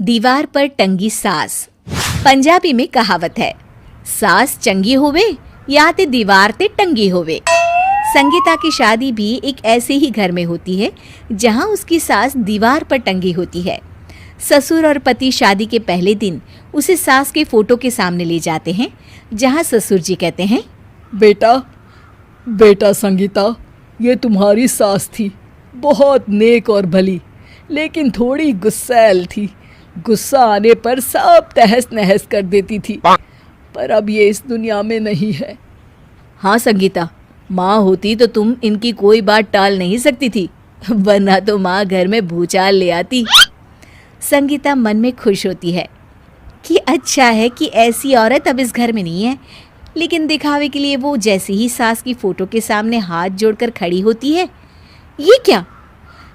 दीवार पर टंगी सास। पंजाबी में कहावत है, सास चंगी होवे या ते दीवार ते टंगी होवे। संगीता की शादी भी एक ऐसे ही घर में होती है जहां उसकी सास दीवार पर टंगी होती है। ससुर और पति शादी के पहले दिन उसे सास के फोटो के सामने ले जाते हैं, जहां ससुर जी कहते हैं, बेटा बेटा संगीता, ये तुम्हारी सास थी, बहुत नेक और भली, लेकिन थोड़ी गुस्सैल थी। गुस्सा आने पर सब तहस नहस कर देती थी, पर अब ये इस दुनिया में नहीं है। हाँ संगीता, माँ होती तो तुम इनकी कोई बात टाल नहीं सकती थी, वरना तो माँ घर में भूचाल ले आती। संगीता मन में खुश होती है कि अच्छा है कि ऐसी औरत अब इस घर में नहीं है, लेकिन दिखावे के लिए वो जैसे ही सास की फोटो के सामने हाथ जोड़कर खड़ी होती है, ये क्या?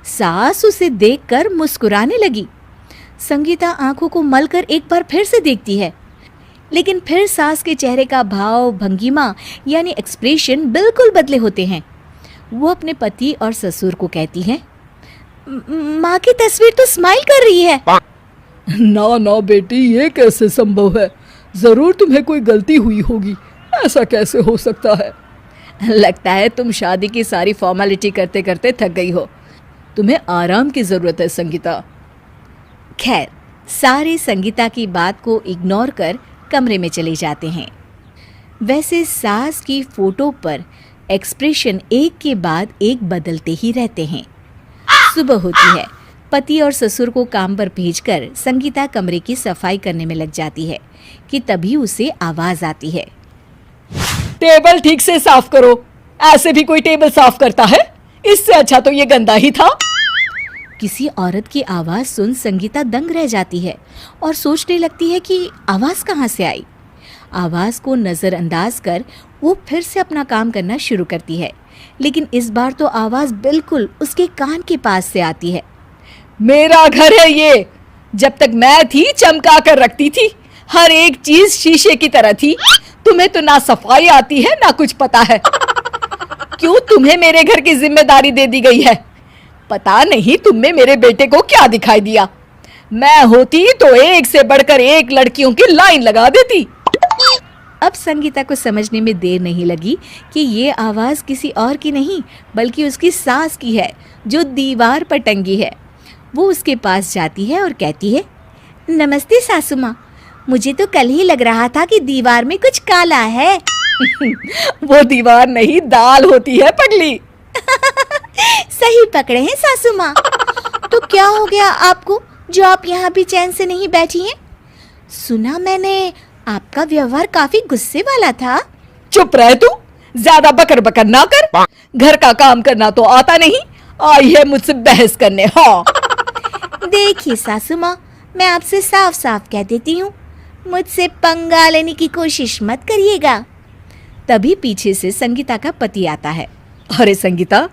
सास उसे देखकर मुस्कुराने लगी। संगीता आंखों को मलकर एक बार फिर से देखती है, लेकिन फिर सास के चेहरे का भाव, भंगिमा यानी एक्सप्रेशन बिल्कुल बदले होते हैं। वो अपने पति और ससुर को कहती है, माँ की तस्वीर तो स्माइल कर रही है। ना ना बेटी, ये कैसे संभव है? जरूर तुम्हें कोई गलती हुई होगी, ऐसा कैसे हो सकता है? लगता है तुम शादी की सारी फॉर्मेलिटी करते करते थक गई हो, तुम्हें आराम की जरूरत है संगीता। खैर, सारे संगीता की बात को इग्नोर कर कमरे में चले जाते हैं। वैसे सास की फोटो पर एक्सप्रेशन एक के बाद एक बदलते ही रहते हैं। सुबह होती है, पति और ससुर को काम पर भेजकर संगीता कमरे की सफाई करने में लग जाती है कि तभी उसे आवाज आती है, टेबल ठीक से साफ करो। ऐसे भी कोई टेबल साफ करता है? इससे अच्छा तो ये गंदा ही था। किसी औरत की आवाज सुन संगीता दंग रह जाती है और सोचने लगती है कि आवाज कहाँ से आई। आवाज को नजरअंदाज कर वो फिर से अपना काम करना शुरू करती है, लेकिन इस बार तो आवाज बिल्कुल उसके कान के पास से आती है। मेरा घर है ये, जब तक मैं थी चमका कर रखती थी, हर एक चीज शीशे की तरह थी। तुम्हें तो ना सफाई आती है ना कुछ पता है। क्यों तुम्हें मेरे घर की जिम्मेदारी दे दी गई है? पता नहीं तुम में मेरे बेटे को क्या दिखाई दिया। मैं होती तो एक से बढ़कर एक लड़कियों की लाइन लगा देती। अब संगीता को समझने में देर नहीं लगी कि ये आवाज किसी और की नहीं बल्कि उसकी सास की है, जो दीवार पर टंगी है। वो उसके पास जाती है और कहती है, नमस्ते सासू माँ, मुझे तो कल ही लग रहा था कि दीवार में कुछ काला है। वो दीवार नहीं, दाल होती है पगली। सही पकड़े हैं सासू माँ। तो क्या हो गया आपको जो आप यहाँ भी चैन से नहीं बैठी हैं? सुना मैंने आपका व्यवहार काफी गुस्से वाला था। चुप रह तू, ज्यादा बकर बकर ना कर। घर का काम करना तो आता नहीं, आई है मुझसे बहस करने। हाँ देखिए सासू माँ, मैं आपसे साफ साफ कह देती हूँ, मुझसे पंगा लेने की कोशिश मत करिएगा। तभी पीछे से संगीता का पति आता है। अरे संगीता,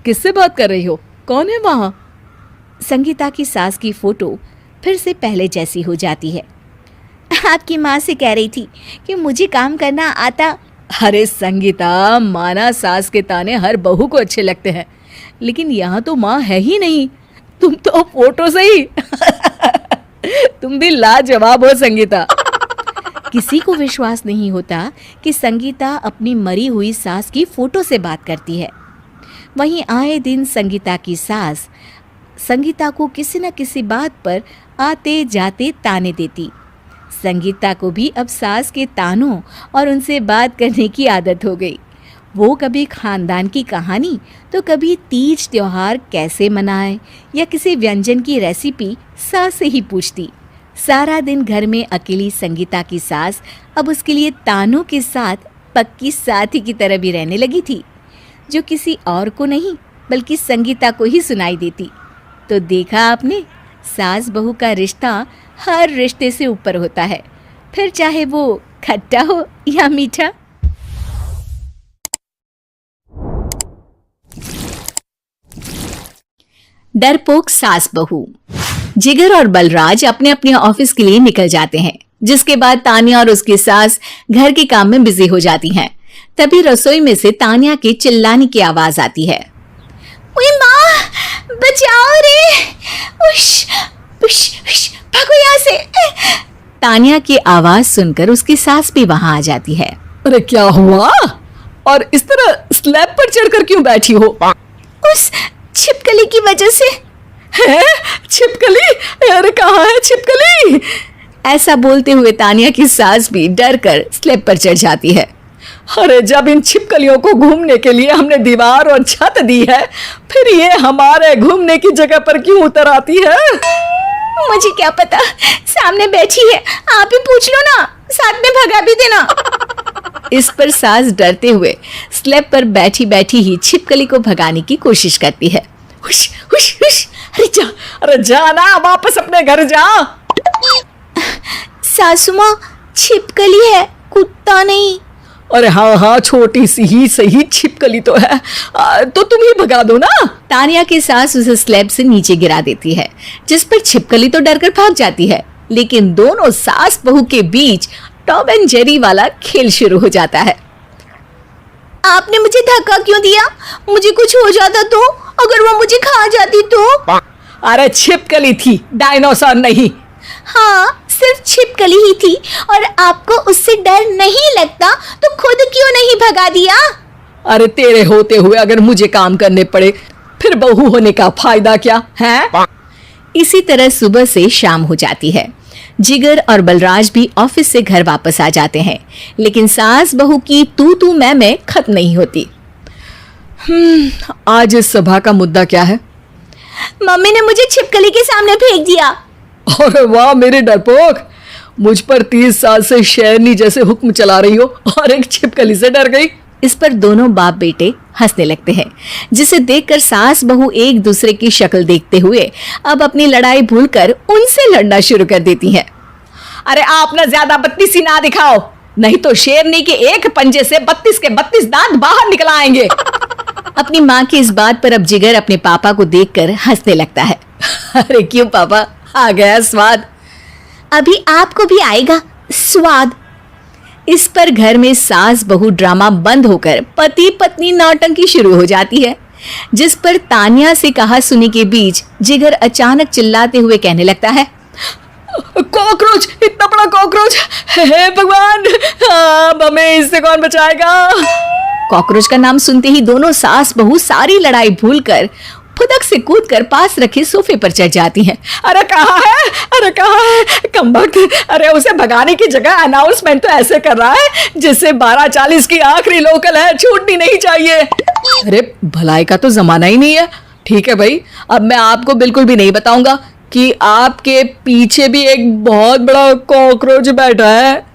किससे बात कर रही हो? कौन है वहाँ? संगीता की सास की फोटो फिर से पहले जैसी हो जाती है। आपकी माँ से कह रही थी कि मुझे काम करना आता। अरे संगीता, माना सास के ताने हर बहू को अच्छे लगते हैं, लेकिन यहाँ तो माँ है ही नहीं, तुम तो फोटो से ही। तुम भी लाजवाब हो संगीता। किसी को विश्वास नहीं होता कि संगीता अपनी मरी हुई सास की फोटो से बात करती है। वहीं आए दिन संगीता की सास संगीता को किसी न किसी बात पर आते जाते ताने देती। संगीता को भी अब सास के तानों और उनसे बात करने की आदत हो गई। वो कभी खानदान की कहानी तो कभी तीज त्योहार कैसे मनाए या किसी व्यंजन की रेसिपी सास से ही पूछती। सारा दिन घर में अकेली संगीता की सास अब उसके लिए तानों के साथ पक्की साथी की तरह भी रहने लगी थी, जो किसी और को नहीं बल्कि संगीता को ही सुनाई देती। तो देखा आपने, सास बहू का रिश्ता हर रिश्ते से ऊपर होता है, फिर चाहे वो खट्टा हो या मीठा। डरपोक सास बहू। जिगर और बलराज अपने अपने ऑफिस के लिए निकल जाते हैं, जिसके बाद तानिया और उसकी सास घर के काम में बिजी हो जाती हैं। तभी रसोई में से तानिया के चिल्लाने की आवाज आती है। ओए माँ, बचाओ रे! उश, उश, उश, भागो देखो यहाँ से। तानिया की आवाज सुनकर उसकी सास भी वहां आ जाती है। अरे क्या हुआ? और इस तरह स्लैब पर चढ़कर क्यों बैठी हो? उस छिपकली की वजह से। है? छिपकली? अरे कहाँ है छिपकली? ऐसा बोलते हुए तानिया की सास भी डर कर स्लैब पर चढ़ जाती है। अरे जब इन छिपकलियों को घूमने के लिए हमने दीवार और छत दी है, फिर ये हमारे घूमने की जगह पर क्यों उतर आती है? मुझे क्या पता, सामने बैठी है, आप ही पूछ लो ना, साथ में भगा भी देना। इस पर सास डरते हुए स्लैब पर बैठी बैठी ही छिपकली को भगाने की कोशिश करती है। हुश हुश हुश, अरे जा ना, वापस अपने घर जा। सासू माँ, छिपकली है, कुत्ता नहीं। अरे हाँ हाँ, छोटी सी ही सही छिपकली तो है, तो तुम ही भगा दो ना। तानिया की सास उसे स्लैब से नीचे गिरा देती है, जिस पर छिपकली तो डरकर भाग जाती है, लेकिन दोनों सास बहू के बीच टॉम एंड जेरी वाला खेल शुरू हो जाता है। आपने मुझे धक्का क्यों दिया? मुझे कुछ हो जाता तो? अगर वो मुझे खा जाती तो? अरे छिपकली थी, डायनासोर नहीं। हाँ, सिर्फ छिपकली ही थी, और आपको उससे डर नहीं लगता तो खुद क्यों नहीं भगा दिया? अरे तेरे होते हुए अगर मुझे काम करने पड़े, फिर बहू होने का फायदा क्या है? इसी तरह सुबह से शाम हो जाती है। जिगर और बलराज भी ऑफिस से घर वापस आ जाते हैं, लेकिन सास बहू की तू मैं खत्म नहीं होती। आज इस सभा का मुद्दा क्या है? मम्मी ने मुझे छिपकली के सामने फेंक दिया। अरे वाह मेरे डरपोक, मुझ पर 30 साल से शेरनी जैसे हुक्म चला रही हो और एक छिपकली से डर गई। इस पर दोनों बाप बेटे हंसने लगते हैं, जिसे देखकर सास बहू एक दूसरे की शक्ल देखते हुए अब अपनी लड़ाई भूलकर उनसे लड़ना शुरू कर देती हैं। अरे आप ना ज्यादा बत्तीसी ना दिखाओ, नहीं तो शेरनी के एक पंजे से 32 के 32 दांत बाहर निकल आएंगे। अपनी माँ की इस बात पर अब जिगर अपने पापा को देखकर हंसने लगता है। अरे क्यों पापा, आ गया स्वाद? अभी आपको भी आएगा स्वाद। इस पर घर में सास बहू ड्रामा बंद होकर पति पत्नी नौटंकी शुरू हो जाती है, जिस पर तानिया से कहा सुनी के बीच जिगर अचानक चिल्लाते हुए कहने लगता है, कॉकरोच, इतना बड़ा कॉकरोच, हे भगवान, अब हमें इससे कौन बचाएगा? कॉकरोच का नाम सुनते ही दोनों सास बहू सारी लड़ाई भूलकर फुदक से कूदकर पास रखे सोफे पर चढ़ जाती हैं। अरे कहाँ है, अरे कहाँ है कमबख्त? अरे उसे भगाने की जगह अनाउंसमेंट तो ऐसे कर रहा है जिससे 12:40 की आखिरी लोकल है, छूटनी नहीं चाहिए। अरे भलाई का तो जमाना ही नहीं है। ठीक है भाई, अब मैं आपको बिल्कुल भी नहीं बताऊंगा कि आपके पीछे भी एक बहुत बड़ा कॉकरोच बैठा है।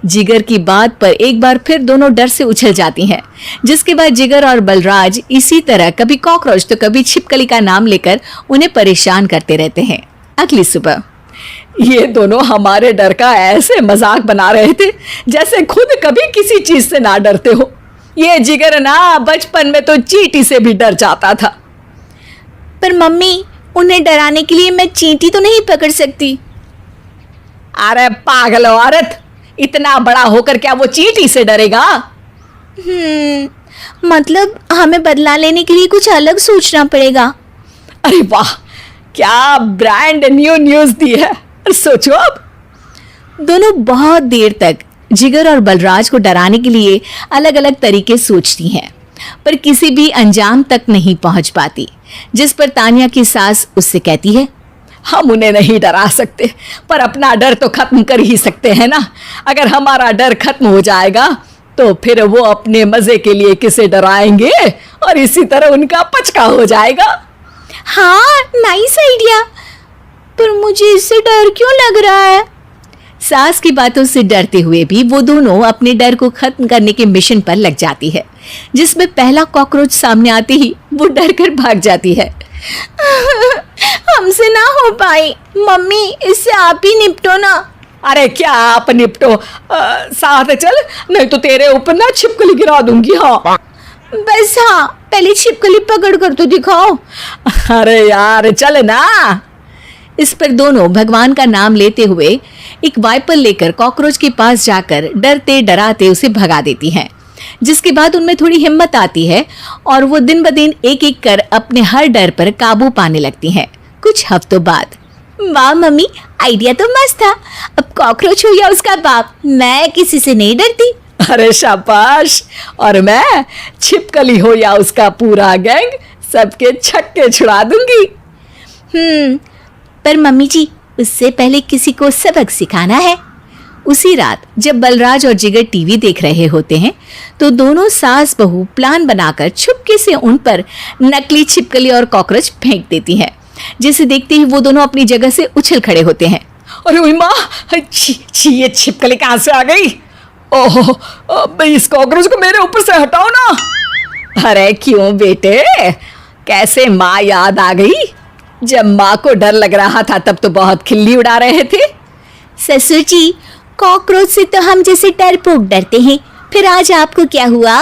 जिगर की बात पर एक बार फिर दोनों डर से उछल जाती हैं, जिसके बाद जिगर और बलराज इसी तरह कभी कॉकरोच तो कभी छिपकली का नाम लेकर उन्हें परेशान करते रहते हैं। अगली सुबह ये दोनों हमारे डर का ऐसे मजाक बना रहे थे जैसे खुद कभी किसी चीज से ना डरते हो। ये जिगर ना बचपन में तो चींटी से भी डर जाता था। पर मम्मी, उन्हें डराने के लिए मैं चींटी तो नहीं पकड़ सकती। अरे पागल औरत, इतना बड़ा होकर क्या वो चींटी से डरेगा? मतलब हमें बदला लेने के लिए कुछ अलग सोचना पड़ेगा। अरे वाह, क्या ब्रांड न्यू न्यूज दी है। सोचो अब। दोनों बहुत देर तक जिगर और बलराज को डराने के लिए अलग अलग तरीके सोचती हैं, पर किसी भी अंजाम तक नहीं पहुंच पाती, जिस पर तानिया की सास उससे कहती है, हम उन्हें नहीं डरा सकते, पर अपना डर तो खत्म कर ही सकते हैं ना। अगर हमारा डर खत्म हो जाएगा तो फिर वो अपने मजे के लिए किसे डराएंगे और इसी तरह उनका पचका हो जाएगा। हाँ, नाइस आइडिया, पर मुझे इससे डर क्यों लग रहा है? सास की बातों से डरते हुए भी वो दोनों अपने डर को खत्म करने के मिशन पर लग जाती है, जिसमें पहला कॉकरोच सामने आते ही वो डर कर भाग जाती है। हमसे ना हो पाई मम्मी, इससे आप ही निपटो ना। अरे क्या आप निपटो, साथ चल, नहीं तो तेरे ऊपर ना छिपकली गिरा दूंगी। हाँ बस, हाँ पहले छिपकली पकड़ कर तो दिखाओ। अरे यार चल ना। इस पर दोनों भगवान का नाम लेते हुए एक वाइपर लेकर कॉकरोच के पास जाकर डरते डराते उसे भगा देती हैं, जिसके बाद उनमें थोड़ी हिम्मत आती है और वो दिन ब दिन एक एक कर अपने हर डर पर काबू पाने लगती हैं। कुछ हफ्तों बाद, वाह मम्मी, आइडिया तो मस्त था। अब कॉकरोच हो या उसका बाप, मैं किसी से नहीं डरती। अरे शाबाश। और मैं छिपकली हो या उसका पूरा गैंग, सबके छक्के छुड़ा दूंगी। पर मम्मी जी, उससे पहले किसी को सबक सिखाना है। उसी रात जब बलराज और जिगर टीवी देख रहे होते हैं तो दोनों सास बहू प्लान बनाकर छुपके से उन पर नकली छिपकली और कॉकरोच फेंक देती हैं, जिसे देखते ही वो दोनों अपनी जगह से उछल खड़े होते हैं। अरे ओए माँ, छी ये छिपकली कहाँ से आ गई? ओह, अब इस कॉकरोच को मेरे ऊपर से हटाओ ना। अरे क्यों बेटे, कैसे माँ याद आ गई? जब माँ को डर लग रहा था तब तो बहुत खिल्ली उड़ा रहे थे। ससुर जी, कॉकरोच से तो हम जैसे डरपोक डरते हैं, फिर आज आपको क्या हुआ?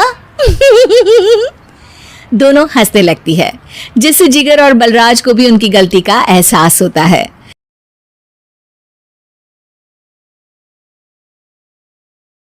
दोनों हंसने लगती है, जिससे जिगर और बलराज को भी उनकी गलती का एहसास होता है।